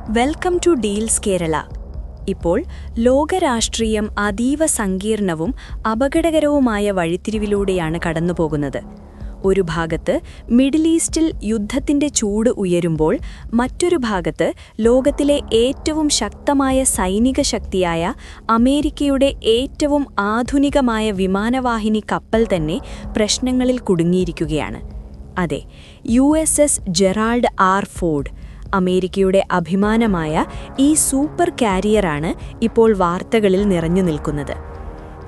Welcome to deals Kerala. ഇപ്പോൾ ലോകരാഷ്ട്രീയം അതീവ സങ്കീർണവും അപകടകരവുമായ വഴിത്തിരിവിലൂടെയാണ് കടന്നുപോകുന്നത്. ഒരു ഭാഗത്ത് മിഡിൽ ഈസ്റ്റിൽ യുദ്ധത്തിന്റെ ചൂട് ഉയരുമ്പോൾ മറ്റൊരു ഭാഗത്ത് ലോകത്തിലെ ഏറ്റവും ശക്തമായ സൈനിക ശക്തിയായ അമേരിക്കയുടെ ഏറ്റവും ആധുനികമായ വിമാനവാഹിനി കപ്പൽ തന്നെ പ്രശ്നങ്ങളിൽ കുടുങ്ങിയിരിക്കുകയാണ്. അതെ, USS ജെറാൾഡ് ആർ ഫോർഡ്, അമേരിക്കയുടെ അഭിമാനമായ ഈ സൂപ്പർ കാരിയറാണ് ഇപ്പോൾ വാർത്തകളിൽ നിറഞ്ഞു നിൽക്കുന്നത്.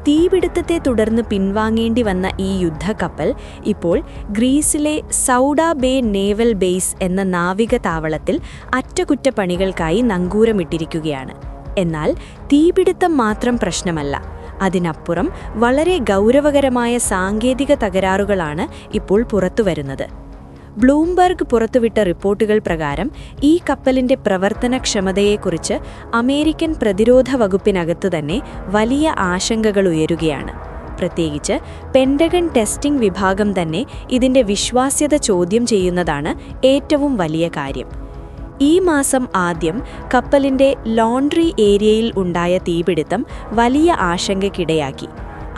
തീപിടുത്തത്തെ തുടർന്ന് പിൻവാങ്ങേണ്ടി വന്ന ഈ യുദ്ധക്കപ്പൽ ഇപ്പോൾ ഗ്രീസിലെ സൗഡ ബേ നേവൽ ബേസ് എന്ന നാവിക താവളത്തിൽ അറ്റകുറ്റപ്പണികൾക്കായി നങ്കൂരമിട്ടിരിക്കുകയാണ്. എന്നാൽ തീപിടുത്തം മാത്രം പ്രശ്നമല്ല, അതിനപ്പുറം വളരെ ഗൗരവകരമായ സാങ്കേതിക തകരാറുകളാണ് ഇപ്പോൾ പുറത്തുവരുന്നത്. ബ്ലൂംബർഗ് പുറത്തുവിട്ട റിപ്പോർട്ടുകൾ പ്രകാരം ഈ കപ്പലിന്റെ പ്രവർത്തനക്ഷമതയെക്കുറിച്ച് അമേരിക്കൻ പ്രതിരോധ വകുപ്പിനകത്തു തന്നെ വലിയ ആശങ്കകൾ ഉയരുകയാണ്. പ്രത്യേകിച്ച് പെന്റഗൺ ടെസ്റ്റിംഗ് വിഭാഗം തന്നെ ഇതിന്റെ വിശ്വാസ്യത ചോദ്യം ചെയ്യുന്നതാണ് ഏറ്റവും വലിയ കാര്യം. ഈ മാസം ആദ്യം കപ്പലിന്റെ ലോണ്ട്രി ഏരിയയിൽ ഉണ്ടായ തീപിടുത്തം വലിയ ആശങ്കയ്ക്കിടയാക്കി.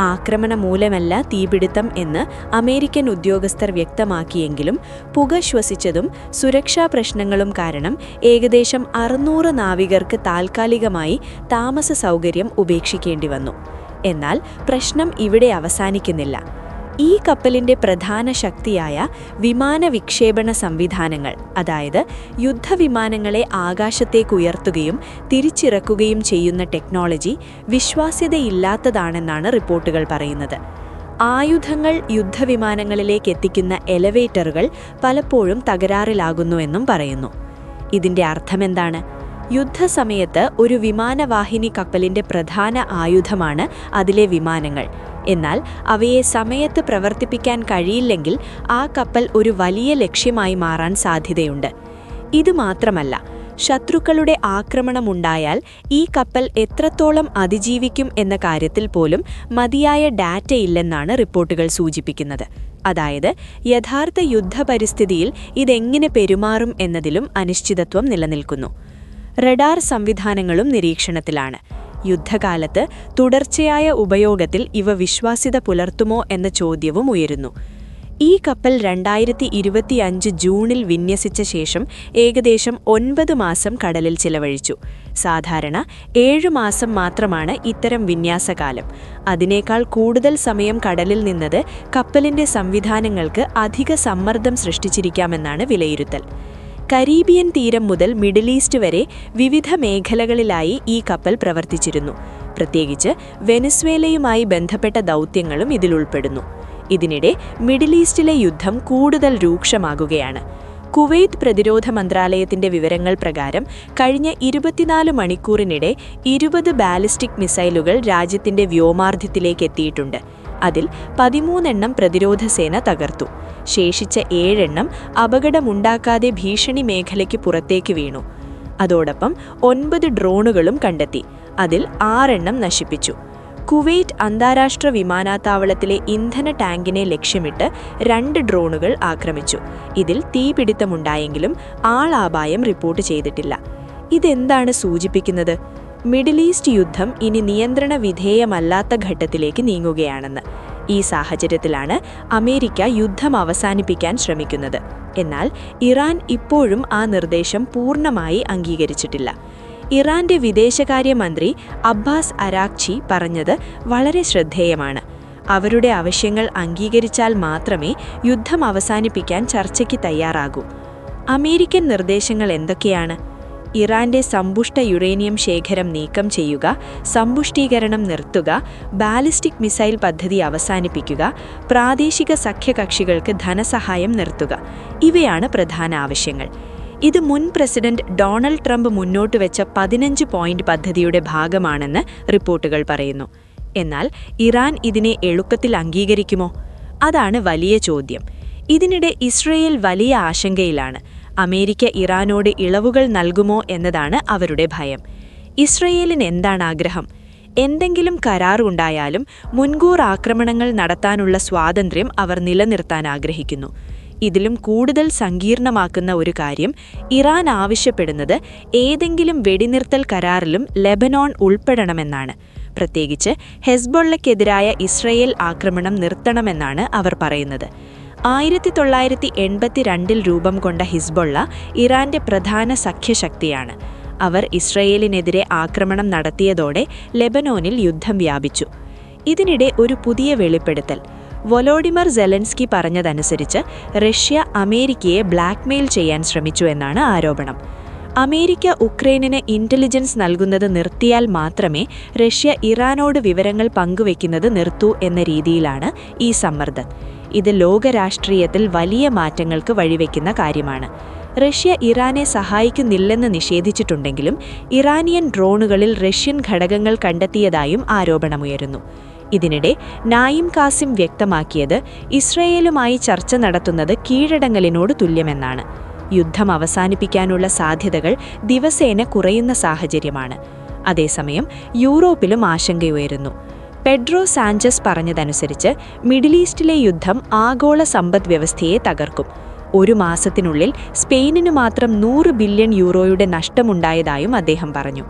ആക്രമണം മൂലമല്ല തീപിടുത്തം എന്ന് അമേരിക്കൻ ഉദ്യോഗസ്ഥർ വ്യക്തമാക്കിയെങ്കിലും പുക ശ്വസിച്ചതും സുരക്ഷാ പ്രശ്നങ്ങളും കാരണം ഏകദേശം 600 നാവികർക്ക് താൽക്കാലികമായി താമസ സൗകര്യം ഉപേക്ഷിക്കേണ്ടി വന്നു. എന്നാൽ പ്രശ്നം ഇവിടെ അവസാനിക്കുന്നില്ല. ഈ കപ്പലിന്റെ പ്രധാന ശക്തിയായ വിമാന വിക്ഷേപണ സംവിധാനങ്ങൾ, അതായത് യുദ്ധവിമാനങ്ങളെ ആകാശത്തേക്കുയർത്തുകയും തിരിച്ചിറക്കുകയും ചെയ്യുന്ന ടെക്നോളജി വിശ്വാസ്യതയില്ലാത്തതാണെന്നാണ് റിപ്പോർട്ടുകൾ പറയുന്നത്. ആയുധങ്ങൾ യുദ്ധവിമാനങ്ങളിലേക്ക് എത്തിക്കുന്ന എലവേറ്ററുകൾ പലപ്പോഴും തകരാറിലാകുന്നുവെന്നും പറയുന്നു. ഇതിന്റെ അർത്ഥമെന്താണ്? യുദ്ധസമയത്ത് ഒരു വിമാനവാഹിനി കപ്പലിന്റെ പ്രധാന ആയുധമാണ് അതിലെ വിമാനങ്ങൾ. എന്നാൽ അവയെ സമയത്ത് പ്രവർത്തിപ്പിക്കാൻ കഴിയില്ലെങ്കിൽ ആ കപ്പൽ ഒരു വലിയ ലക്ഷ്യമായി മാറാൻ സാധ്യതയുണ്ട്. ഇതുമാത്രമല്ല, ശത്രുക്കളുടെ ആക്രമണമുണ്ടായാൽ ഈ കപ്പൽ എത്രത്തോളം അതിജീവിക്കും എന്ന കാര്യത്തിൽ പോലും മതിയായ ഡാറ്റയില്ലെന്നാണ് റിപ്പോർട്ടുകൾ സൂചിപ്പിക്കുന്നത്. അതായത് യഥാർത്ഥ യുദ്ധപരിസ്ഥിതിയിൽ ഇതെങ്ങനെ പെരുമാറും എന്നതിലും അനിശ്ചിതത്വം നിലനിൽക്കുന്നു. റഡാർ സംവിധാനങ്ങളും നിരീക്ഷണത്തിലാണ്. യുദ്ധകാലത്ത് തുടർച്ചയായ ഉപയോഗത്തിൽ ഇവ വിശ്വാസ്യത പുലർത്തുമോ എന്ന ചോദ്യവും ഉയരുന്നു. ഈ കപ്പൽ 2025 ജൂണിൽ വിന്യസിച്ച ശേഷം ഏകദേശം 9 മാസം കടലിൽ ചിലവഴിച്ചു. സാധാരണ 7 മാസം മാത്രമാണ് ഇത്തരം വിന്യാസകാലം. അതിനേക്കാൾ കൂടുതൽ സമയം കടലിൽ നിന്നത് കപ്പലിന്റെ സംവിധാനങ്ങൾക്ക് അധിക സമ്മർദ്ദം സൃഷ്ടിച്ചിരിക്കാമെന്നാണ് വിലയിരുത്തൽ. കരീബിയൻ തീരം മുതൽ മിഡിൽ ഈസ്റ്റ് വരെ വിവിധ മേഖലകളിലായി ഈ കപ്പൽ പ്രവർത്തിച്ചിരുന്നു. പ്രത്യേകിച്ച് വെനസ്വേലയുമായി ബന്ധപ്പെട്ട ദൗത്യങ്ങളും ഇതിലുൾപ്പെടുന്നു. ഇതിനിടെ മിഡിൽ ഈസ്റ്റിലെ യുദ്ധം കൂടുതൽ രൂക്ഷമാകുകയാണ്. കുവൈത്ത് പ്രതിരോധ മന്ത്രാലയത്തിന്റെ വിവരങ്ങൾ പ്രകാരം കഴിഞ്ഞ 24 മണിക്കൂറിനിടെ 20 ബാലിസ്റ്റിക് മിസൈലുകൾ രാജ്യത്തിന്റെ വ്യോമാർദ്ദത്തിലേക്ക് എത്തിയിട്ടുണ്ട്. അതിൽ 13 പ്രതിരോധ സേന തകർത്തു. ശേഷിച്ച 7 അപകടമുണ്ടാക്കാതെ ഭീഷണി മേഖലയ്ക്ക് പുറത്തേക്ക് വീണു. അതോടൊപ്പം 9 ഡ്രോണുകളും കണ്ടെത്തി. അതിൽ 6 നശിപ്പിച്ചു. കുവൈറ്റ് അന്താരാഷ്ട്ര വിമാനത്താവളത്തിലെ ഇന്ധന ടാങ്കിനെ ലക്ഷ്യമിട്ട് 2 ഡ്രോണുകൾ ആക്രമിച്ചു. ഇതിൽ തീപിടുത്തമുണ്ടായെങ്കിലും ആളാപായം റിപ്പോർട്ട് ചെയ്തിട്ടില്ല. ഇതെന്താണ് സൂചിപ്പിക്കുന്നത്? മിഡിൽ ഈസ്റ്റ് യുദ്ധം ഇനി നിയന്ത്രണ വിധേയമല്ലാത്ത ഘട്ടത്തിലേക്ക് നീങ്ങുകയാണെന്ന്. ഈ സാഹചര്യത്തിലാണ് അമേരിക്ക യുദ്ധം അവസാനിപ്പിക്കാൻ ശ്രമിക്കുന്നത്. എന്നാൽ ഇറാൻ ഇപ്പോഴും ആ നിർദ്ദേശം പൂർണ്ണമായി അംഗീകരിച്ചിട്ടില്ല. ഇറാന്റെ വിദേശകാര്യമന്ത്രി അബ്ബാസ് അരാക്ചി പറഞ്ഞത് വളരെ ശ്രദ്ധേയമാണ്. അവരുടെ ആവശ്യങ്ങൾ അംഗീകരിച്ചാൽ മാത്രമേ യുദ്ധം അവസാനിപ്പിക്കാൻ ചർച്ചയ്ക്ക് തയ്യാറാകൂ. അമേരിക്കൻ നിർദ്ദേശങ്ങൾ എന്തൊക്കെയാണ്? ഇറാന്റെ സമ്പുഷ്ട യുറേനിയം ശേഖരം നീക്കം ചെയ്യുക, സമ്പുഷ്ടീകരണം നിർത്തുക, ബാലിസ്റ്റിക് മിസൈൽ പദ്ധതി അവസാനിപ്പിക്കുക, പ്രാദേശിക സഖ്യകക്ഷികൾക്ക് ധനസഹായം നിർത്തുക. ഇവയാണ് പ്രധാന ആവശ്യങ്ങൾ. ഇത് മുൻ പ്രസിഡന്റ് ഡൊണാൾഡ് ട്രംപ് മുന്നോട്ടുവെച്ച 15 പോയിന്റ് പദ്ധതിയുടെ ഭാഗമാണെന്ന് റിപ്പോർട്ടുകൾ പറയുന്നു. എന്നാൽ ഇറാൻ ഇതിനെ എളുപ്പത്തിൽ അംഗീകരിക്കുമോ? അതാണ് വലിയ ചോദ്യം. ഇതിനിടെ ഇസ്രയേൽ വലിയ ആശങ്കയിലാണ്. അമേരിക്ക ഇറാനോട് ഇളവുകൾ നൽകുമോ എന്നതാണ് അവരുടെ ഭയം. ഇസ്രയേലിന് എന്താണ് ആഗ്രഹം? എന്തെങ്കിലും കരാറുണ്ടായാലും മുൻകൂർ ആക്രമണങ്ങൾ നടത്താനുള്ള സ്വാതന്ത്ര്യം അവർ നിലനിർത്താൻ ആഗ്രഹിക്കുന്നു. ഇതിലും കൂടുതൽ സങ്കീർണമാക്കുന്ന ഒരു കാര്യം, ഇറാൻ ആവശ്യപ്പെടുന്നത് ഏതെങ്കിലും വെടിനിർത്തൽ കരാറിലും ലെബനോൺ ഉൾപ്പെടണമെന്നാണ്. പ്രത്യേകിച്ച് ഹെസ്ബൊള്ളയ്ക്കെതിരായ ഇസ്രയേൽ ആക്രമണം നിർത്തണമെന്നാണ് അവർ പറയുന്നത്. 1982 രൂപം കൊണ്ട ഹിസ്ബൊള്ള ഇറാന്റെ പ്രധാന സഖ്യശക്തിയാണ്. അവർ ഇസ്രയേലിനെതിരെ ആക്രമണം നടത്തിയതോടെ ലെബനോനിൽ യുദ്ധം വ്യാപിച്ചു. ഇതിനിടെ ഒരു പുതിയ വെളിപ്പെടുത്തൽ. വൊലോഡിമർ സെലൻസ്കി പറഞ്ഞതനുസരിച്ച് റഷ്യ അമേരിക്കയെ ബ്ലാക്ക്മെയിൽ ചെയ്യാൻ ശ്രമിച്ചു എന്നാണ് ആരോപണം. അമേരിക്ക ഉക്രൈനിന് ഇന്റലിജൻസ് നൽകുന്നത് നിർത്തിയാൽ മാത്രമേ റഷ്യ ഇറാനോട് വിവരങ്ങൾ പങ്കുവെക്കുന്നത് നിർത്തൂ എന്ന രീതിയിലാണ് ഈ സമ്മർദ്ദം. ഇത് ലോകരാഷ്ട്രീയത്തിൽ വലിയ മാറ്റങ്ങൾക്ക് വഴിവെക്കുന്ന കാര്യമാണ്. റഷ്യ ഇറാനെ സഹായിക്കുന്നില്ലെന്ന് നിഷേധിച്ചിട്ടുണ്ടെങ്കിലും ഇറാനിയൻ ഡ്രോണുകളിൽ റഷ്യൻ ഘടകങ്ങൾ കണ്ടെത്തിയതായും ആരോപണമുയരുന്നു. ഇതിനിടെ നായിം കാസിം വ്യക്തമാക്കിയത് ഇസ്രയേലുമായി ചർച്ച നടത്തുന്നത് കീഴടങ്ങലിനോട് തുല്യമെന്നാണ്. യുദ്ധം അവസാനിപ്പിക്കാനുള്ള സാധ്യതകൾ ദിവസേന കുറയുന്ന സാഹചര്യമാണ്. അതേസമയം യൂറോപ്പിലും ആശങ്കയുയരുന്നു. പെഡ്രോ സാഞ്ചസ് പറഞ്ഞതനുസരിച്ച് മിഡിൽ ഈസ്റ്റിലെ യുദ്ധം ആഗോള സമ്പദ്വ്യവസ്ഥയെ തകർക്കും. ഒരു മാസത്തിനുള്ളിൽ സ്പെയിനിനു മാത്രം 100 ബില്യൺ യൂറോയുടെ നഷ്ടമുണ്ടായതായും അദ്ദേഹം പറഞ്ഞു.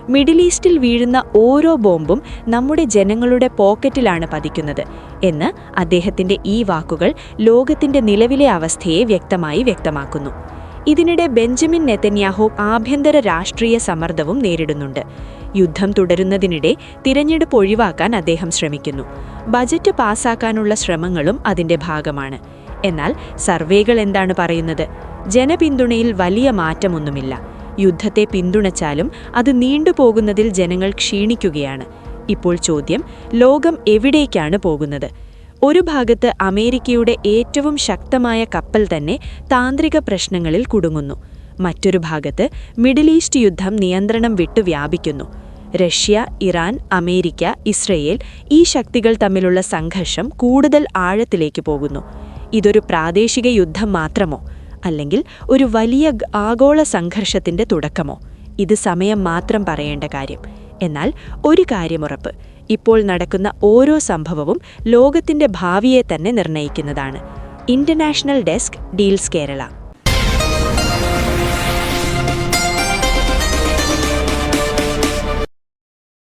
മിഡിൽ ഈസ്റ്റിൽ വീഴുന്ന ഓരോ ബോംബും നമ്മുടെ ജനങ്ങളുടെ പോക്കറ്റിലാണ് പതിക്കുന്നത് എന്ന് അദ്ദേഹത്തിന്റെ ഈ വാക്കുകൾ ലോകത്തിന്റെ നിലവിലെ അവസ്ഥയെ വ്യക്തമാക്കുന്നു. ഇതിനിടെ ബെഞ്ചമിൻ നെതന്യാഹു ആഭ്യന്തര രാഷ്ട്രീയ സമ്മർദ്ദവും നേരിടുന്നുണ്ട്. യുദ്ധം തുടരുന്നതിനിടെ തിരഞ്ഞെടുപ്പ് ഒഴിവാക്കാൻ അദ്ദേഹം ശ്രമിക്കുന്നു. ബജറ്റ് പാസാക്കാനുള്ള ശ്രമങ്ങളും അതിന്റെ ഭാഗമാണ്. എന്നാൽ സർവേകൾ എന്താണ് പറയുന്നത്? ജനപിന്തുണയിൽ വലിയ മാറ്റമൊന്നുമില്ല. യുദ്ധത്തെ പിന്തുണച്ചാലും അത് നീണ്ടുപോകുന്നതിൽ ജനങ്ങൾ ക്ഷീണിക്കുകയാണ്. ഇപ്പോൾ ചോദ്യം, ലോകം എവിടേക്കാണ് പോകുന്നത്? ഒരു ഭാഗത്ത് അമേരിക്കയുടെ ഏറ്റവും ശക്തമായ കപ്പൽ തന്നെ താന്ത്രിക പ്രശ്നങ്ങളിൽ കുടുങ്ങുന്നു. മറ്റൊരു ഭാഗത്ത് മിഡിൽ ഈസ്റ്റ് യുദ്ധം നിയന്ത്രണം വിട്ടു വ്യാപിക്കുന്നു. റഷ്യ, ഇറാൻ, അമേരിക്ക, ഇസ്രയേൽ ഈ ശക്തികൾ തമ്മിലുള്ള സംഘർഷം കൂടുതൽ ആഴത്തിലേക്ക് പോകുന്നു. ഇതൊരു പ്രാദേശിക യുദ്ധം മാത്രമോ, അല്ലെങ്കിൽ ഒരു വലിയ ആഗോള സംഘർഷത്തിന്റെ തുടക്കമോ? ഇത് സമയം മാത്രം പറയേണ്ട കാര്യം. എന്നാൽ ഒരു കാര്യമുറപ്പ്, ഇപ്പോൾ നടക്കുന്ന ഓരോ സംഭവവും ലോകത്തിന്റെ ഭാവിയെ തന്നെ നിർണ്ണയിക്കുന്നതാണ്. International desk, deals Kerala.